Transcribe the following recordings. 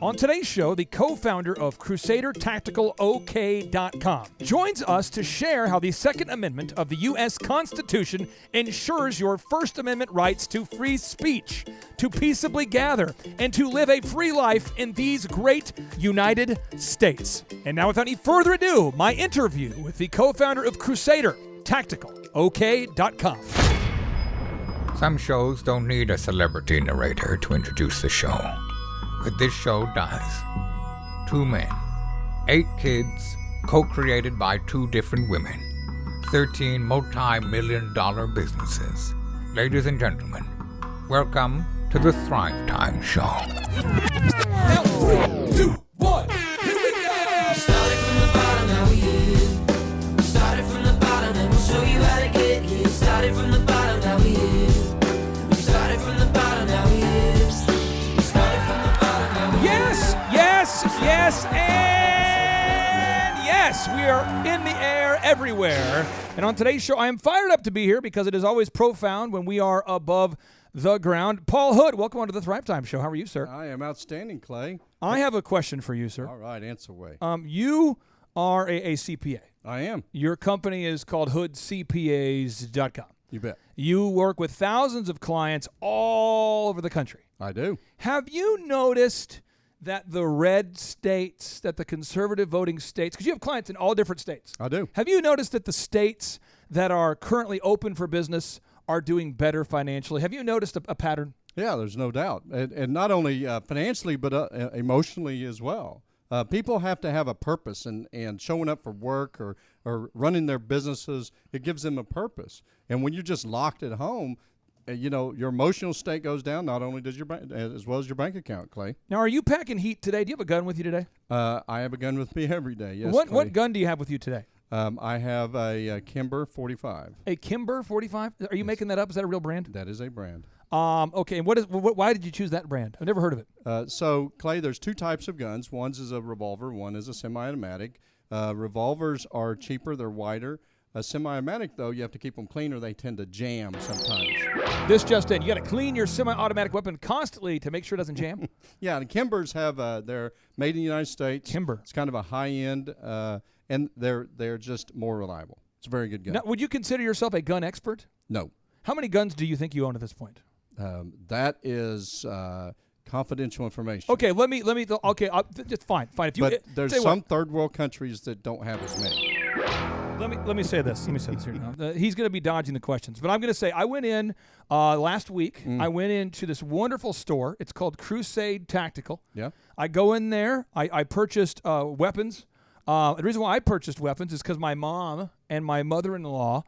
On today's show, the co-founder of Crusader Tactical OK.com joins us to share how the Second Amendment of the U.S. Constitution ensures your First Amendment rights to free speech, to peaceably gather, and to live a free life in these great United States. And now, without any further ado, my interview with the co-founder of Crusader Tactical OK.com. Some shows don't need a celebrity narrator to introduce the show. But this show does. 2 men, 8 kids, co-created by 2 different women, 13 multi-million-dollar businesses. Ladies and gentlemen, welcome to the Thrive Time Show. Now, 3, 2, 1, here we go! Started from the bottom, now we here. We started from the bottom, and we'll show you how to get here. Started from the bottom, now we here. We started from the bottom, now we here. Yes, and yes, we are in the air everywhere. And on today's show, I am fired up to be here because it is always profound when we are above the ground. Paul Hood, welcome onto the Thrive Time Show. How are you, sir? I am outstanding, Clay. I have a question for you, sir. All right, answer away. You are a CPA. I am. Your company is called hoodcpas.com. You bet. You work with thousands of clients all over the country. I do. Have you noticed that the red states, that the conservative voting states, because you have clients in all different states. I do. Have you noticed that the states that are currently open for business are doing better financially? Have you noticed a pattern? Yeah, there's no doubt. And not only financially, but emotionally as well. People have to have a purpose, and showing up for work or running their businesses, it gives them a purpose. And when you're just locked at home, your emotional state goes down. Not only does your bank, as well as your bank account, Clay. Now, are you packing heat today? Do you have a gun with you today? I have a gun with me every day. Yes. What gun do you have with you today? I have a Kimber 45. A Kimber 45? Are you making that up? Is that a real brand? That is a brand. Okay. And why did you choose that brand? I've never heard of it. So, Clay, there's 2 types of guns. One is a revolver. One is a semi-automatic. Revolvers are cheaper. They're wider. A semi-automatic, though, you have to keep them clean or they tend to jam sometimes. This just in. You got to clean your semi-automatic weapon constantly to make sure it doesn't jam? Yeah, and Kimbers have, they're made in the United States. Kimber. It's kind of a high-end, and they're just more reliable. It's a very good gun. Now, would you consider yourself a gun expert? No. How many guns do you think you own at this point? That is confidential information. Okay, okay, just fine. If you, but there's some third world countries that don't have as many. Let me say this. Here now. He's going to be dodging the questions, but I'm going to say I went in last week. I went into this wonderful store. It's called Crusader Tactical. Yeah. I go in there. I purchased weapons. The reason why I purchased weapons is because my mom and my mother-in-law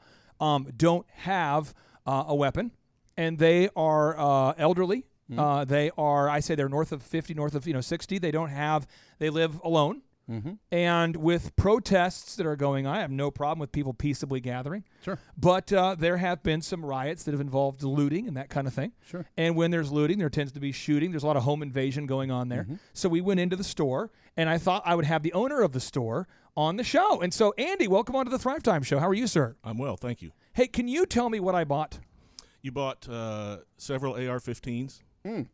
don't have a weapon, and they are elderly. They are, I say, they're north of 50, north of 60. They live alone. Mm-hmm. And with protests that are going on, I have no problem with people peaceably gathering. Sure. But there have been some riots that have involved looting and that kind of thing. Sure. And when there's looting, there tends to be shooting. There's a lot of home invasion going on there. Mm-hmm. So we went into the store, and I thought I would have the owner of the store on the show. And so, Andy, welcome on to the Thrive Time Show. How are you, sir? I'm well, thank you. Hey, can you tell me what I bought? You bought several AR-15s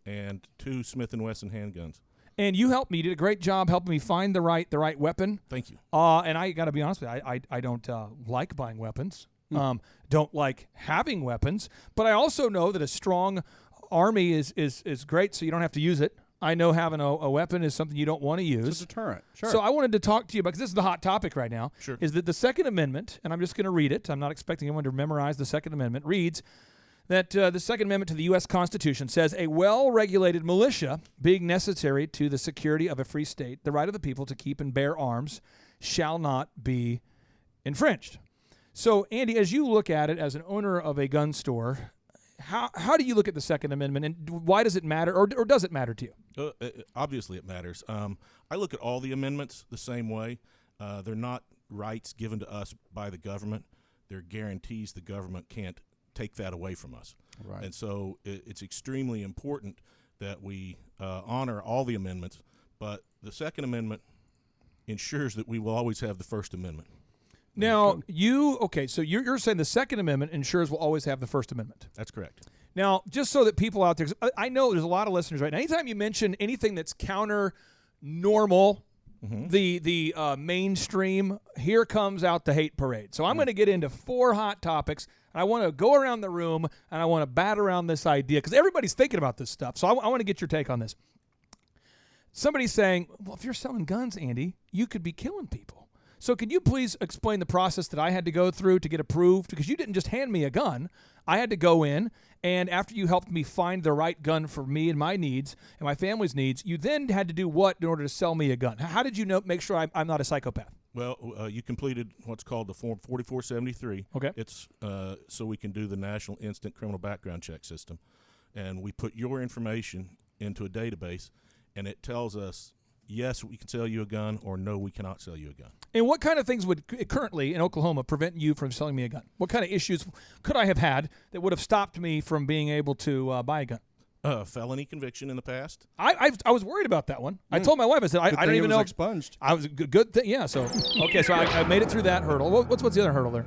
and 2 Smith & Wesson handguns. And you helped me. You did a great job helping me find the right weapon. Thank you. And I got to be honest with you, I don't like buying weapons. Don't like having weapons. But I also know that a strong army is great, so you don't have to use it. I know having a weapon is something you don't want to use. It's a deterrent. Sure. So I wanted to talk to you about, because this is the hot topic right now, sure. Is that the Second Amendment, and I'm just going to read it. I'm not expecting anyone to memorize the Second Amendment, reads that the Second Amendment to the U.S. Constitution says, a well-regulated militia being necessary to the security of a free state, the right of the people to keep and bear arms shall not be infringed. So, Andy, as you look at it as an owner of a gun store, how do you look at the Second Amendment, and why does it matter, or does it matter to you? Obviously it matters. I look at all the amendments the same way. They're not rights given to us by the government. They're guarantees the government can't take that away from us. Right. And so it's extremely important that we honor all the amendments, but the Second Amendment ensures that we will always have the First Amendment. Now, so you're saying the Second Amendment ensures we'll always have the First Amendment. That's correct. Now, just so that people out there, 'cause I know there's a lot of listeners right now. Anytime you mention anything that's counter normal, the mainstream, here comes out the hate parade. So I'm going to get into 4 hot topics. And I want to go around the room and I want to bat around this idea because everybody's thinking about this stuff. So I want to get your take on this. Somebody's saying, well, if you're selling guns, Andy, you could be killing people. So can you please explain the process that I had to go through to get approved? Because you didn't just hand me a gun. I had to go in, and after you helped me find the right gun for me and my needs and my family's needs, you then had to do what in order to sell me a gun? How did you make sure I'm not a psychopath? Well, you completed what's called the Form 4473. Okay. It's so we can do the National Instant Criminal Background Check System. And we put your information into a database, and it tells us, yes, we can sell you a gun, or no, we cannot sell you a gun. And what kind of things would currently in Oklahoma prevent you from selling me a gun? What kind of issues could I have had that would have stopped me from being able to buy a gun? Felony conviction in the past. I was worried about that one. I told my wife, I said, I don't even know. Expunged. I was a good thing. Yeah. So, okay. So I made it through that hurdle. What's the other hurdle there?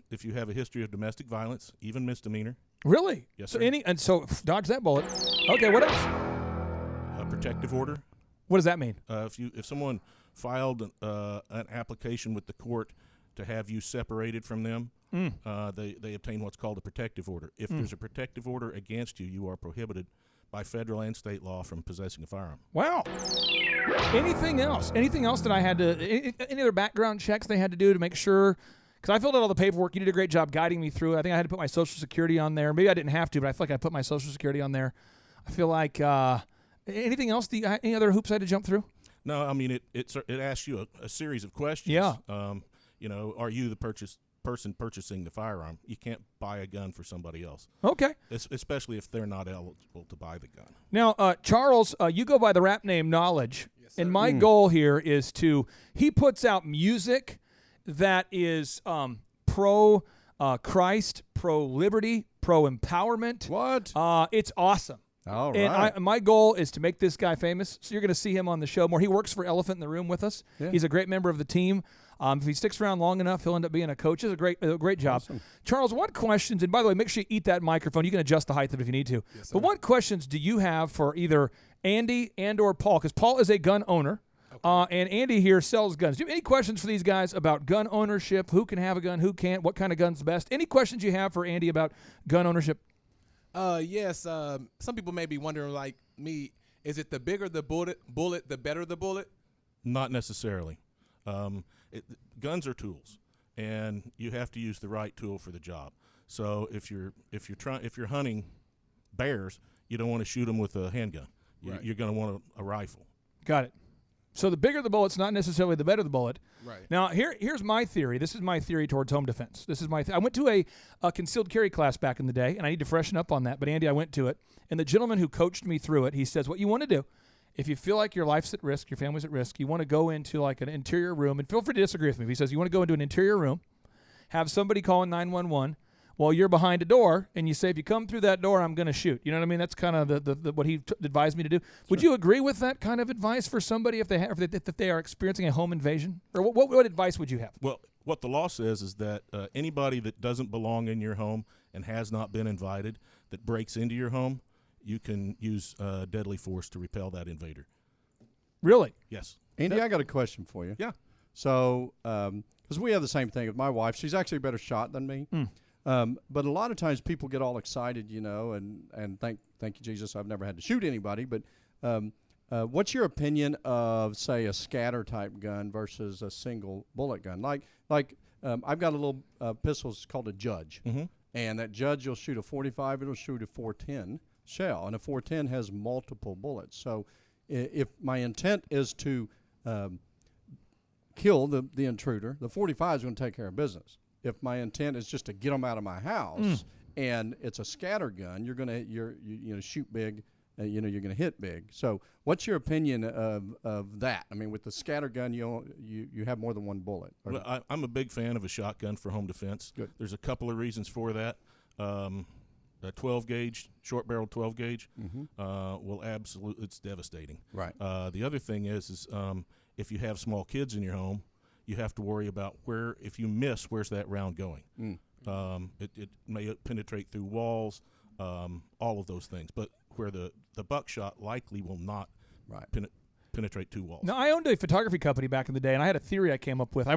If you have a history of domestic violence, even misdemeanor. Really? Yes, so sir. So dodge that bullet. Okay. What else? A protective order. What does that mean? If someone filed an application with the court to have you separated from them, they obtain what's called a protective order. If there's a protective order against you, you are prohibited by federal and state law from possessing a firearm. Wow. Anything else? Anything else that I had to? Any other background checks they had to do to make sure? Because I filled out all the paperwork. You did a great job guiding me through it. I think I had to put my Social Security on there. Maybe I didn't have to, but I feel like I put my Social Security on there. I feel like anything else? Any other hoops I had to jump through? No, I mean it asks you a series of questions. Yeah. Are you the person purchasing the firearm? You can't buy a gun for somebody else. Okay. Especially if they're not eligible to buy the gun. Now, Charles, you go by the rap name Knowledge, and my goal here is he puts out music that is pro Christ, pro liberty, pro empowerment. What? It's awesome. All right. And my goal is to make this guy famous. So you're going to see him on the show more. He works for Elephant in the Room with us. Yeah. He's a great member of the team. If he sticks around long enough, he'll end up being a coach. It's a great job. Awesome. Charles, what questions, and by the way, make sure you eat that microphone. You can adjust the height of it if you need to. Yes, but what questions do you have for either Andy and or Paul? Because Paul is a gun owner, and Andy here sells guns. Do you have any questions for these guys about gun ownership? Who can have a gun? Who can't? What kind of gun's best? Any questions you have for Andy about gun ownership? Yes. Some people may be wondering, like me, is it the bigger the bullet, the better the bullet? Not necessarily. Guns are tools, and you have to use the right tool for the job. So if you're hunting bears, you don't want to shoot them with a handgun. Right. You're going to want a rifle. Got it. So the bigger the bullet's not necessarily the better the bullet. Right. Now, here's my theory. This is my theory towards home defense. This is I went to a concealed carry class back in the day, and I need to freshen up on that. But, Andy, I went to it, and the gentleman who coached me through it, he says, what you want to do, if you feel like your life's at risk, your family's at risk, you want to go into like an interior room, and feel free to disagree with me. He says you want to go into an interior room, have somebody call 911 while you're behind a door, and you say, if you come through that door, I'm going to shoot. You know what I mean? That's kind of the what he advised me to do. Sure. Would you agree with that kind of advice for somebody if they are experiencing a home invasion? Or what advice would you have? Well, what the law says is that anybody that doesn't belong in your home and has not been invited that breaks into your home, you can use deadly force to repel that invader. Really? Yes. Andy, I got a question for you. Yeah. So, because we have the same thing with my wife. She's actually a better shot than me. But a lot of times people get all excited, and thank you, Jesus, I've never had to shoot anybody. But what's your opinion of, say, a scatter type gun versus a single bullet gun? Like I've got a little pistol. It's called a Judge, and that Judge will shoot a 45. It'll shoot a 410 shell, and a 410 has multiple bullets. So if my intent is to kill the intruder, the 45 is going to take care of business. If my intent is just to get them out of my house and it's a scatter gun, you're shoot big, you're going to hit big. So what's your opinion of that? I mean, with the scatter gun, you have more than one bullet. Well, I'm a big fan of a shotgun for home defense. Good. There's a couple of reasons for that. A 12 gauge, short barrel 12 gauge will absolutely, it's devastating. Right. The other thing is if you have small kids in your home, you have to worry about if you miss, where's that round going? It may penetrate through walls. all of those things. But where the buckshot likely will not penetrate two walls. Now, I owned a photography company back in the day, and I had a theory I came up with.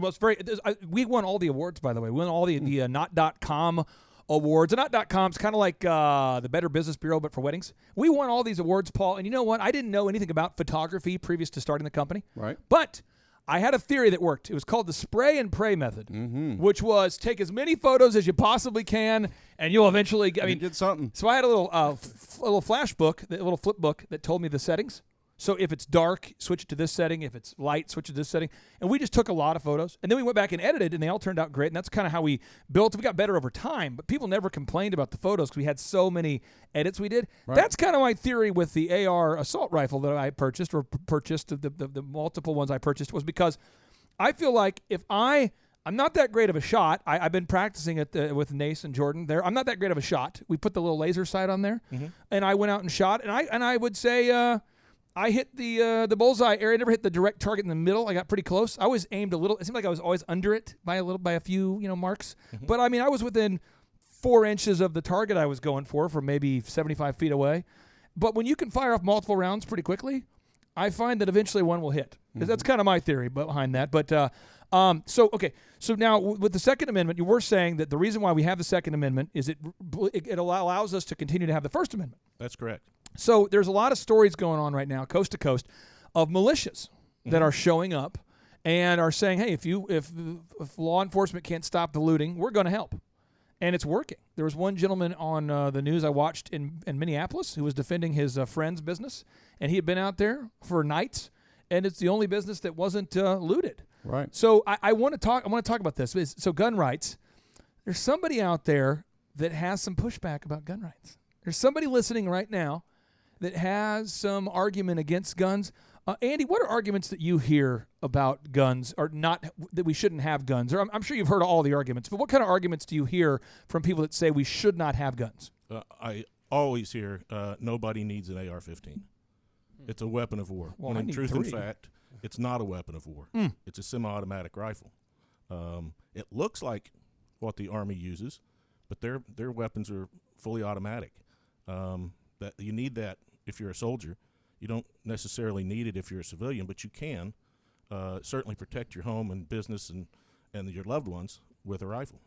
We won all the awards, by the way. We won all the Not.com awards. And Not.com's kind of like the Better Business Bureau, but for weddings. We won all these awards, Paul. And you know what? I didn't know anything about photography previous to starting the company. Right. But I had a theory that worked. It was called the spray and pray method, which was take as many photos as you possibly can, and you'll eventually get something. So I had a little flash book, a little flip book that told me the settings. So if it's dark, switch it to this setting. If it's light, switch it to this setting. And we just took a lot of photos. And then we went back and edited, and they all turned out great. And that's kind of how we built. We got better over time. But people never complained about the photos because we had so many edits we did. Right. That's kind of my theory with the AR assault rifle that I purchased, the multiple ones I purchased, was because I feel like if I'm not that great of a shot. I've been practicing it with Nace and Jordan there. I'm not that great of a shot. We put the little laser sight on there, and I went out and shot. And I would say I hit the bullseye area. I never hit the direct target in the middle. I got pretty close. I always aimed a little. It seemed like I was always under it by a few marks. But I mean, I was within 4 inches of the target I was going for from maybe 75 feet away. But when you can fire off multiple rounds pretty quickly, I find that eventually one will hit. That's kind of my theory behind that. But so now with the Second Amendment, you were saying that the reason why we have the Second Amendment is it allows us to continue to have the First Amendment. That's correct. So there's a lot of stories going on right now, coast to coast, of militias that are showing up and are saying, "Hey, if law enforcement can't stop the looting, we're going to help," and it's working. There was one gentleman on the news I watched in Minneapolis who was defending his friend's business, and he had been out there for nights, and it's the only business that wasn't looted. Right. So I want to talk about this. So gun rights. There's somebody out there that has some pushback about gun rights. There's somebody listening right now that has some argument against guns. Andy, what are arguments that you hear about guns, or not that we shouldn't have guns? Or I'm sure you've heard all the arguments, but what kind of arguments do you hear from people that say we should not have guns? I always hear nobody needs an AR-15. It's a weapon of war. Well, when in truth and 3. fact, it's not a weapon of war. It's a semi-automatic rifle. It looks like what the Army uses, but their weapons are fully automatic. That you need that if you're a soldier. You don't necessarily need it if you're a civilian, but you can certainly protect your home and business and your loved ones with a rifle.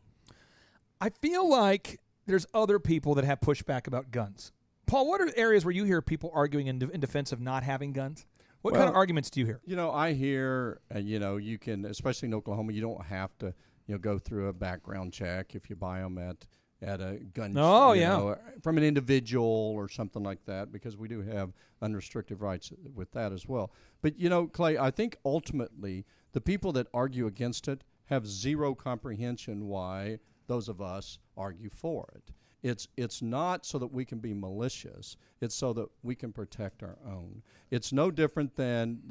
I feel like there's other people that have pushback about guns. Paul, what are areas where you hear people arguing in defense of not having guns? What kind of arguments do you hear? I hear, you can, especially in Oklahoma, you don't have to, go through a background check if you buy them at a gun from an individual or something like that, because we do have unrestricted rights with that as well. But, Clay, I think ultimately the people that argue against it have zero comprehension why those of us argue for it. It's not so that we can be malicious. It's so that we can protect our own. It's no different than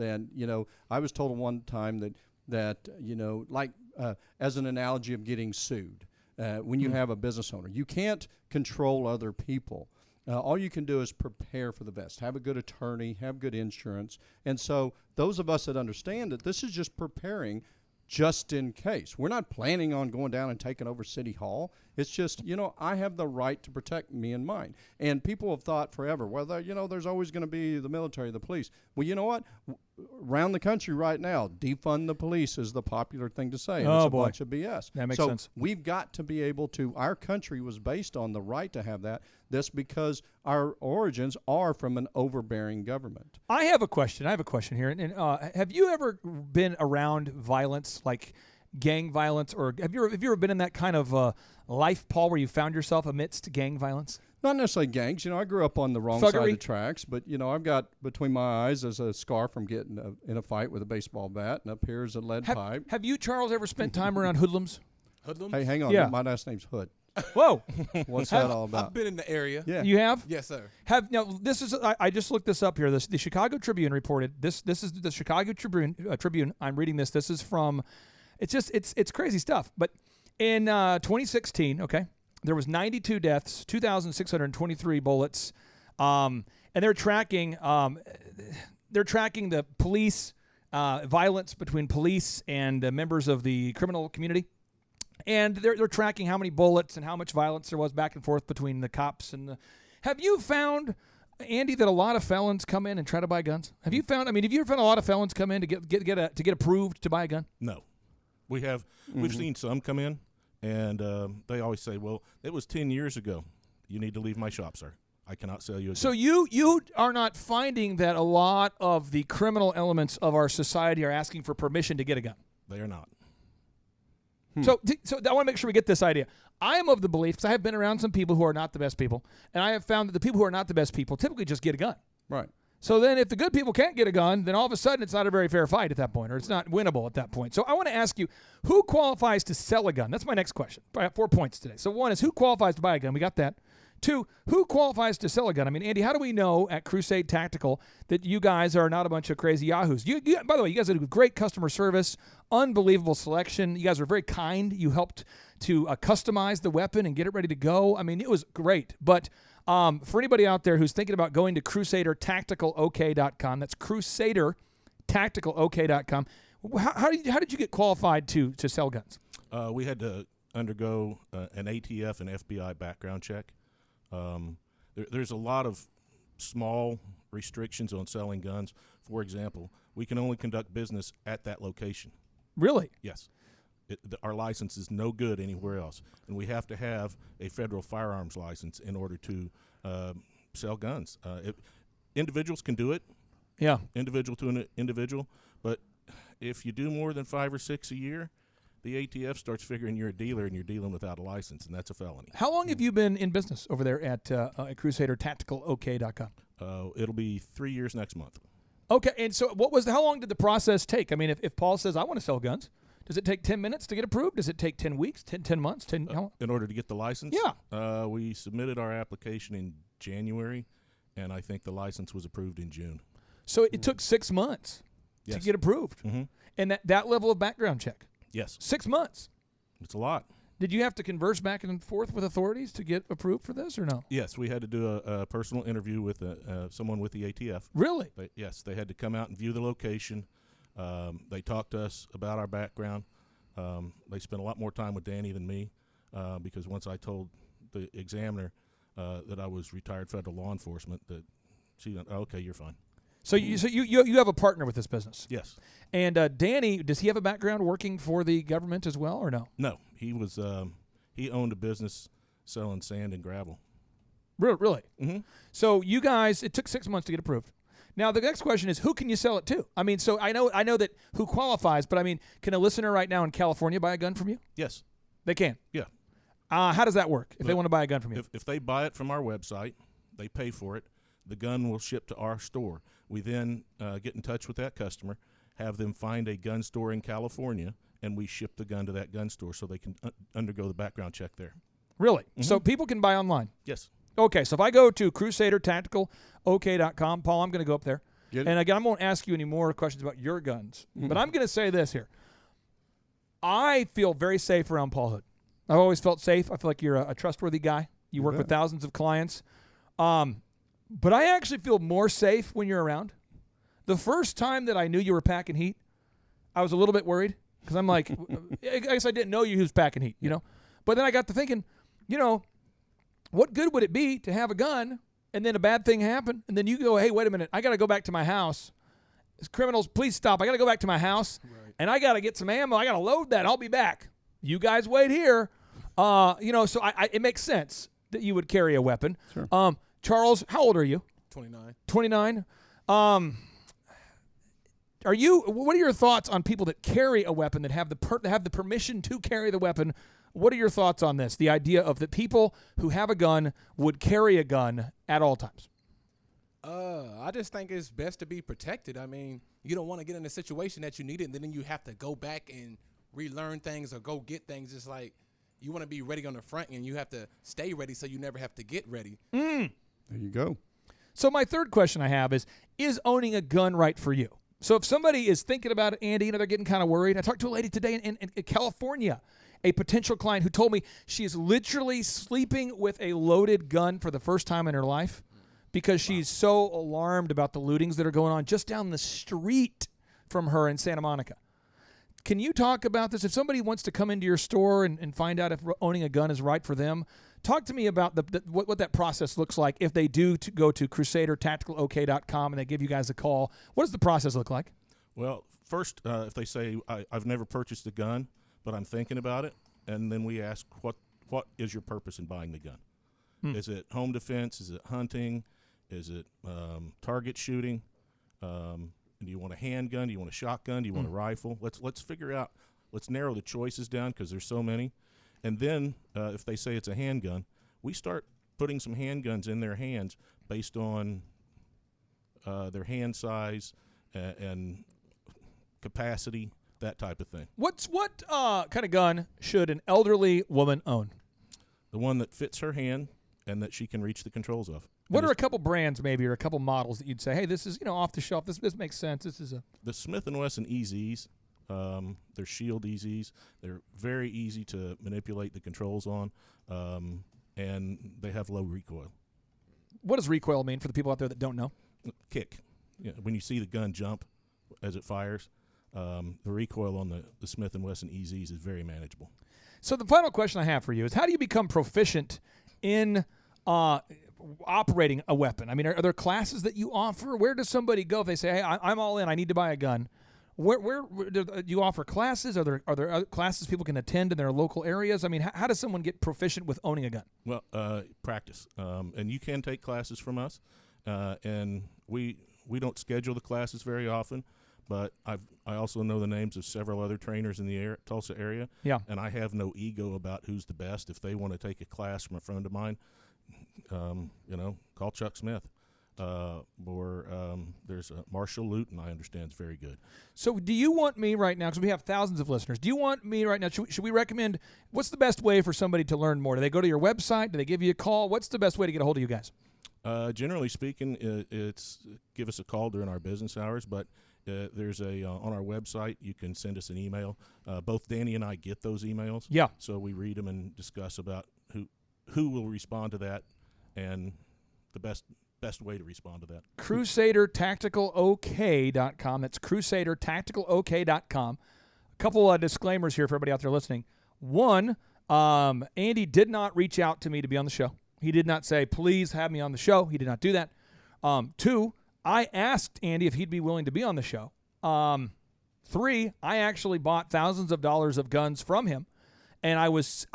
I was told one time that as an analogy of getting sued. When you have a business owner, you can't control other people. All you can do is prepare for the best. Have a good attorney, have good insurance. And so those of us that understand that this is just preparing just in case. We're not planning on going down and taking over City Hall. It's just, I have the right to protect me and mine. And people have thought forever, well, there's always going to be the military, the police. Well, you know what? Around the country right now, defund the police is the popular thing to say. And it's a bunch of BS. That makes sense. We've got to be able to, our country was based on the right to have that. That's because our origins are from an overbearing government. I have a question here. And have you ever been around violence, like gang violence, or have you ever been in that kind of life, Paul, where you found yourself amidst gang violence? Not necessarily gangs. I grew up on the wrong side of the tracks, but, I've got between my eyes as a scar from getting in a fight with a baseball bat, and up here is a lead pipe. Have you, Charles, ever spent time around hoodlums? Hoodlums? Hey, hang on. Yeah. My last name's Hood. Whoa. What's that all about? I've been in the area. Yeah. You have? Yes, sir. This is I just looked this up here. The Chicago Tribune reported this is the Chicago Tribune. I'm reading this. This is from it's crazy stuff. But in 2016, okay, there was 92 deaths, 2,623 bullets, and they're tracking the police violence between police and members of the criminal community. and they're tracking how many bullets and how much violence there was back and forth between the cops and the. Have you found, Andy, that a lot of felons come in and try to buy guns? Have you found? I mean, have you ever found a lot of felons come in to get approved to buy a gun? No, we've seen some come in, and they always say, "Well, it was 10 years ago. You need to leave my shop, sir. I cannot sell you a gun." So you are not finding that a lot of the criminal elements of our society are asking for permission to get a gun? They are not. So I want to make sure we get this idea. I am of the belief, because I have been around some people who are not the best people, and I have found that the people who are not the best people typically just get a gun. Right. So then if the good people can't get a gun, then all of a sudden it's not a very fair fight at that point, or it's not winnable at that point. So I want to ask you, who qualifies to sell a gun? That's my next question. I have 4 points today. So one is, who qualifies to buy a gun? We got that. 2, who qualifies to sell a gun? I mean, Andy, how do we know at Crusade Tactical that you guys are not a bunch of crazy yahoos? By the way, you guys have great customer service, unbelievable selection. You guys are very kind. You helped to customize the weapon and get it ready to go. I mean, it was great. But for anybody out there who's thinking about going to CrusaderTacticalOK.com, that's CrusaderTacticalOK.com, how did you get qualified to sell guns? We had to undergo an ATF and FBI background check. There's a lot of small restrictions on selling guns. For example, we can only conduct business at that location. Really? Yes. Our license is no good anywhere else, and we have to have a federal firearms license in order to sell guns. Individuals can do it. Yeah. Individual to an individual, but if you do more than 5 or 6 a year, the ATF starts figuring you're a dealer and you're dealing without a license, and that's a felony. How long have you been in business over there at CrusaderTacticalOK.com? It'll be 3 years next month. Okay, and so how long did the process take? I mean, if Paul says, I want to sell guns, does it take 10 minutes to get approved? Does it take 10 weeks, 10 months? How long? In order to get the license? Yeah. We submitted our application in January, and I think the license was approved in June. So it took 6 months to get approved. Mm-hmm. And that level of background check? Yes. 6 months? It's a lot. Did you have to converse back and forth with authorities to get approved for this or no? Yes, we had to do a personal interview with someone with the ATF. Really? Yes, they had to come out and view the location. They talked to us about our background. They spent a lot more time with Danny than me because once I told the examiner that I was retired federal law enforcement, that she went, okay, you're fine. So you have a partner with this business? Yes. And Danny, does he have a background working for the government as well, or no? No, he was he owned a business selling sand and gravel. Really? Mm-hmm. So you guys, it took 6 months to get approved. Now the next question is, who can you sell it to? I mean, so I know that who qualifies, but I mean, can a listener right now in California buy a gun from you? Yes. They can. Yeah. How does that work if they want to buy a gun from you? If they buy it from our website, they pay for it. The gun will ship to our store. We then get in touch with that customer, have them find a gun store in California, and we ship the gun to that gun store so they can undergo the background check there. Really? Mm-hmm. So people can buy online? Yes. Okay, so if I go to CrusaderTacticalOK.com, Paul, I'm going to go up there. And again, I won't ask you any more questions about your guns, but I'm going to say this here. I feel very safe around Paul Hood. I've always felt safe. I feel like you're a trustworthy guy. You work with thousands of clients. But I actually feel more safe when you're around. The first time that I knew you were packing heat, I was a little bit worried because I'm like, I guess I didn't know you was packing heat, you know. But then I got to thinking, what good would it be to have a gun and then a bad thing happen and then you go, hey, wait a minute, I got to go back to my house. Criminals, please stop. I got to go back to my house and I got to get some ammo. I got to load that. I'll be back. You guys wait here. So it makes sense that you would carry a weapon. Sure. Charles, how old are you? 29. 29. What are your thoughts on people that carry a weapon, that have the permission to carry the weapon? What are your thoughts on this? The idea of the people who have a gun would carry a gun at all times. I just think it's best to be protected. I mean, you don't want to get in a situation that you need it, and then you have to go back and relearn things or go get things. It's like you want to be ready on the front, and you have to stay ready so you never have to get ready. There you go. So my third question I have is owning a gun right for you? So if somebody is thinking about it, Andy, they're getting kind of worried. I talked to a lady today in California, a potential client who told me she is literally sleeping with a loaded gun for the first time in her life because she's so alarmed about the lootings that are going on just down the street from her in Santa Monica. Can you talk about this? If somebody wants to come into your store and find out if owning a gun is right for them, talk to me about what that process looks like if they do go to CrusaderTacticalOK.com and they give you guys a call. What does the process look like? Well, first, if they say, I've never purchased a gun, but I'm thinking about it, and then we ask, what is your purpose in buying the gun? Is it home defense? Is it hunting? Is it target shooting? Do you want a handgun? Do you want a shotgun? Do you want a rifle? Let's figure out. Let's narrow the choices down because there's so many. And then if they say it's a handgun, we start putting some handguns in their hands based on their hand size and capacity, that type of thing. What kind of gun should an elderly woman own? The one that fits her hand and that she can reach the controls of. What are a couple brands maybe or a couple models that you'd say, hey, this is off the shelf. This makes sense. This is the Smith & Wesson EZs. They're Shield EZs. They're very easy to manipulate the controls on, and they have low recoil. What does recoil mean for the people out there that don't know? Kick. When you see the gun jump as it fires, the recoil on the Smith & Wesson EZs is very manageable. So the final question I have for you is, how do you become proficient in operating a weapon? I mean, are there classes that you offer? Where does somebody go if they say, hey, I'm all in, I need to buy a gun? Where do you offer classes? Are there other classes people can attend in their local areas? I mean, how does someone get proficient with owning a gun? Well, practice. And you can take classes from us. And we don't schedule the classes very often, but I also know the names of several other trainers in the Tulsa area. Yeah. And I have no ego about who's the best. If they want to take a class from a friend of mine, call Chuck Smith. Or there's Marshall Luton, I understand, is very good. So do you want me right now, because we have thousands of listeners, do you want me right now, should we recommend, what's the best way for somebody to learn more? Do they go to your website? Do they give you a call? What's the best way to get a hold of you guys? Generally speaking, it's give us a call during our business hours, but there's on our website, you can send us an email. Both Danny and I get those emails. Yeah. So we read them and discuss about who will respond to that and the best way to respond to that. CrusaderTacticalOK.com. That's CrusaderTacticalOK.com. A couple of disclaimers here for everybody out there listening. One, Andy did not reach out to me to be on the show. He did not say, please have me on the show. He did not do that. Two, I asked Andy if he'd be willing to be on the show. Three, I actually bought thousands of dollars of guns from him, and I was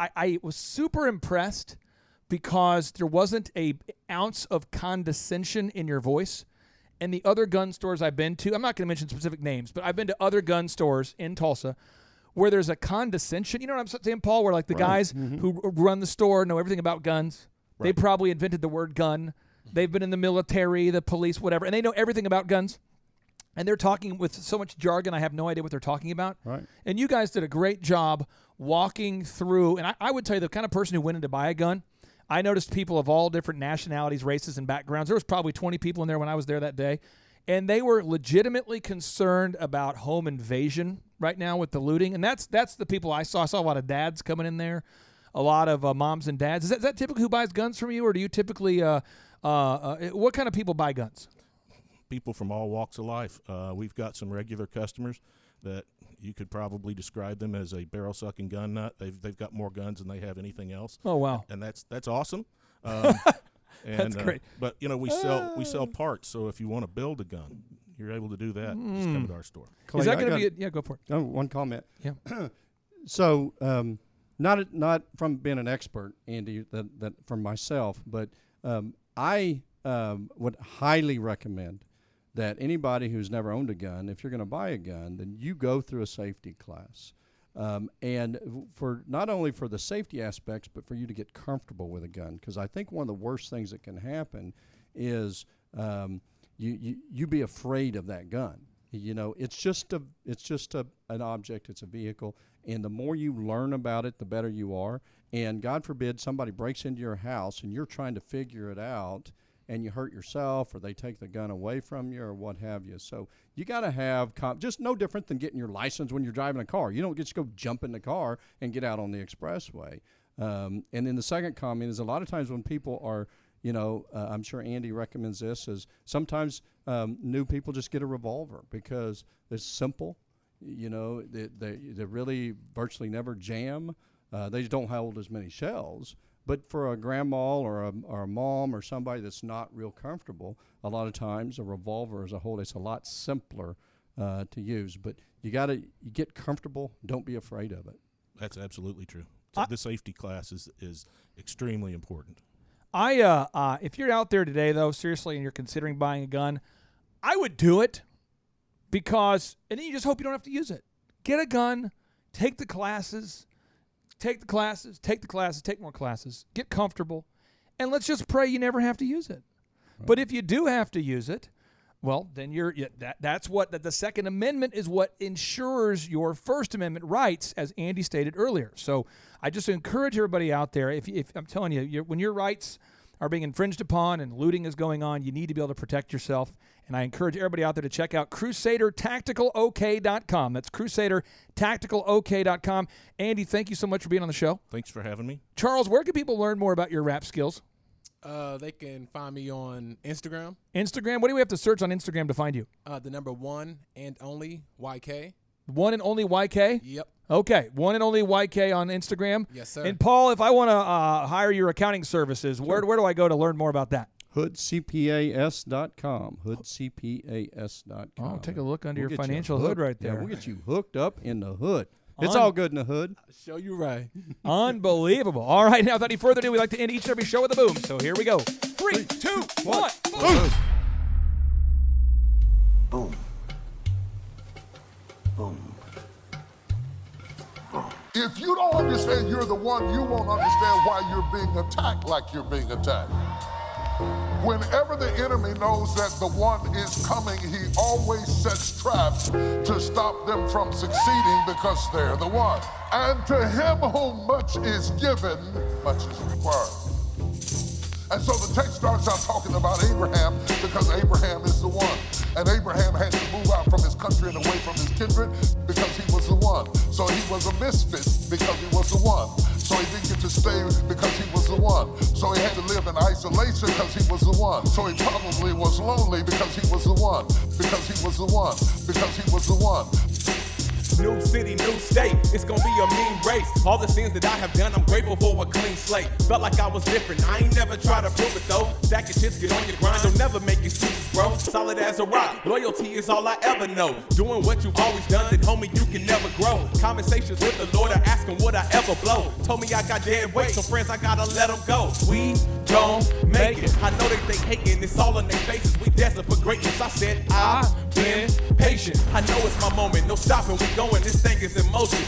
super impressed because there wasn't an ounce of condescension in your voice. And the other gun stores I've been to, I'm not going to mention specific names, but I've been to other gun stores in Tulsa where there's a condescension. You know what I'm saying, Paul? Where like the guys who run the store know everything about guns. Right. They probably invented the word gun. They've been in the military, the police, whatever, and they know everything about guns. And they're talking with so much jargon, I have no idea what they're talking about. Right. And you guys did a great job walking through. And I would tell you, the kind of person who went in to buy a gun, I noticed people of all different nationalities, races, and backgrounds. There was probably 20 people in there when I was there that day. And they were legitimately concerned about home invasion right now with the looting. And that's the people I saw. I saw a lot of dads coming in there, a lot of moms and dads. Is that typically who buys guns from you, or do you typically what kind of people buy guns? People from all walks of life. We've got some regular customers that you could probably describe them as a barrel-sucking gun nut. They've got more guns than they have anything else. Oh, wow. And that's awesome. That's great. But, we sell parts, so if you want to build a gun, you're able to do that. Just come to our store. Clay, is that going to be yeah, go for it. Oh, one comment. Yeah. So, not from being an expert, Andy, that from myself, but I would highly recommend that anybody who's never owned a gun, if you're going to buy a gun, then you go through a safety class. And for not only for the safety aspects, but for you to get comfortable with a gun. Because I think one of the worst things that can happen is you be afraid of that gun. It's just an object. It's a vehicle. And the more you learn about it, the better you are. And God forbid somebody breaks into your house and you're trying to figure it out, and you hurt yourself, or they take the gun away from you, or what have you. So you got to have just no different than getting your license when you're driving a car. You don't just go jump in the car and get out on the expressway. And then the second comment is a lot of times when people are, I'm sure Andy recommends this, is sometimes new people just get a revolver because it's simple. they really virtually never jam. They just don't hold as many shells. But for a grandma or a mom or somebody that's not real comfortable, a lot of times a revolver as a whole, it's a lot simpler to use. But you get comfortable. Don't be afraid of it. That's absolutely true. So the safety class is extremely important. If you're out there today, though, seriously, and you're considering buying a gun, I would do it because, and then you just hope you don't have to use it. Get a gun, take the classes, take more classes, get comfortable, and let's just pray you never have to use it. Right. But if you do have to use it, well, then that's what the Second Amendment is what ensures your First Amendment rights, as Andy stated earlier. So I just encourage everybody out there, if I'm telling you, when your rights are being infringed upon and looting is going on, you need to be able to protect yourself. And I encourage everybody out there to check out CrusaderTacticalOK.com. That's CrusaderTacticalOK.com. Andy, thank you so much for being on the show. Thanks for having me. Charles, where can people learn more about your rap skills? They can find me on Instagram. Instagram? What do we have to search on Instagram to find you? The number 1 and only YK. One and only YK? Yep. Okay, one and only YK on Instagram. Yes, sir. And Paul, if I want to hire your accounting services, where do I go to learn more about that? hoodcpas.com. hoodcpas.com. Oh, take a look under your financial hood right there. Yeah, we'll get you hooked up in the hood. It's all good in the hood. I'll show you right. Unbelievable. All right, now without any further ado, we like to end each and every show with a boom. So here we go. 3, 2, 1, boom. Boom. Boom. If you don't understand you're the one, you won't understand why you're being attacked like you're being attacked. Whenever the enemy knows that the one is coming, he always sets traps to stop them from succeeding because they're the one. And to him whom much is given, much is required. And so the text starts out talking about Abraham because Abraham is the one. And Abraham had to move out from his country and away from his kindred because he was the one. So he was a misfit because he was the one. So he didn't get to stay because he was the one. So he had to live in isolation because he was the one. So he probably was lonely because he was the one. Because he was the one. Because he was the one. New city, new state, it's gonna be a mean race. All the sins that I have done, I'm grateful for a clean slate. Felt like I was different, I ain't never try to prove it though. Stack your chips, get on your grind, don't never make excuses, bro. Solid as a rock, loyalty is all I ever know. Doing what you've always done, then homie, you can never grow. Conversations with the Lord, I ask him would I ever blow. Told me I got dead weight, so friends, I gotta let them go. We gon' make it. I know they think hating, it's all in their faces. We destined for greatness, I said I've been patient. I know it's my moment, no stopping, we going, this thing is in motion.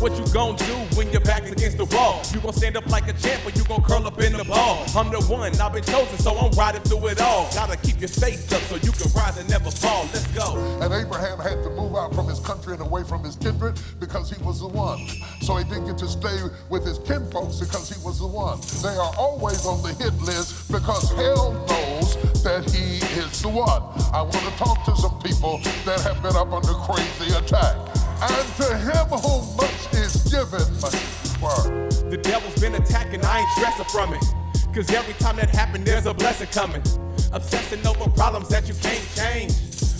What you gon' do when your back's against the wall? You gon' stand up like a champ or you gon' curl up in the ball? I'm the one, I've been chosen, so I'm riding through it all. Gotta keep your faith up so you can rise and never fall. Let's go. And Abraham had to move out from his country and away from his kindred because he was the one. So he didn't get to stay with his kinfolks because he was the one. They are always on the hit list because hell knows that he is the one. I want to talk to some people that have been up under crazy attack. And to him whom much is given, much is required. The devil's been attacking, I ain't stressing from it. Cause every time that happens, there's a blessing coming. Obsessing over problems that you can't change.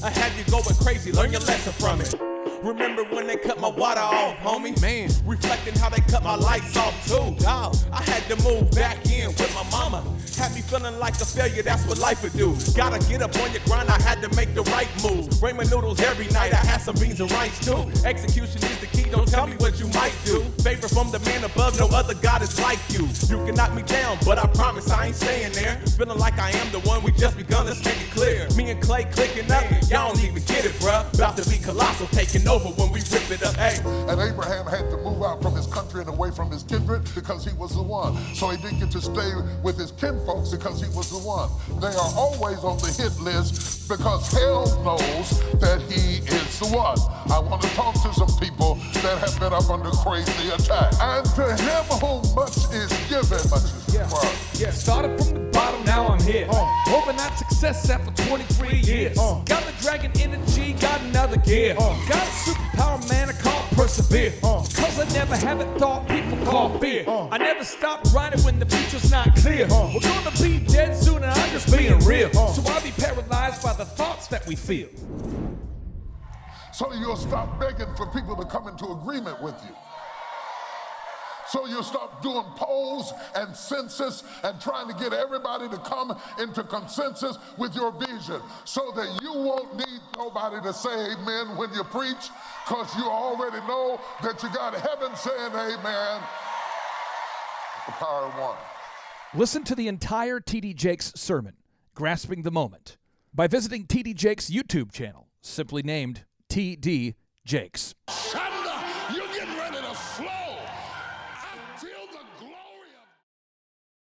I had you going crazy, learn your lesson from it. Remember when they cut my water off, homie? Man, reflecting how they cut my lights off too. Dog, I had to move back in with my mama. Had me feeling like a failure, that's what life would do. Gotta get up on your grind, I had to make the right move. Ramen noodles every night, I had some beans and rice too. Execution is the key, don't tell me what you might do. Favor from the man above, no other God is like you. You can knock me down, but I promise I ain't staying there. Feeling like I am the one, we just begun, let's make it clear. Me and Clay clicking up, y'all don't even get it, bruh. About to be colossal, taking over when we rip it up, hey. And Abraham had to move out from his country and away from his kindred because he was the one. So he didn't get to stay with his kinfolks because he was the one. They are always on the hit list because hell knows that he is the one. I want to talk to some people that have been up under crazy attack. And to him whom much is given, much is required. Yeah, started from the bottom, now I'm here. Overnight success after 23 years. Got the dragon energy, got another gear. Got a superpower, man, I call persevere. Cause I never haven't thought people call fear. I never stopped grinding when the future's not clear. We're gonna be dead soon and I'm just being real. So I'll be paralyzed by the thoughts that we feel. So you'll stop begging for people to come into agreement with you. So you'll stop doing polls and census and trying to get everybody to come into consensus with your vision so that you won't need nobody to say amen when you preach, because you already know that you got heaven saying amen. The power of one. Listen to the entire T.D. Jakes sermon, Grasping the Moment, by visiting T.D. Jakes' YouTube channel, simply named T.D. Jakes.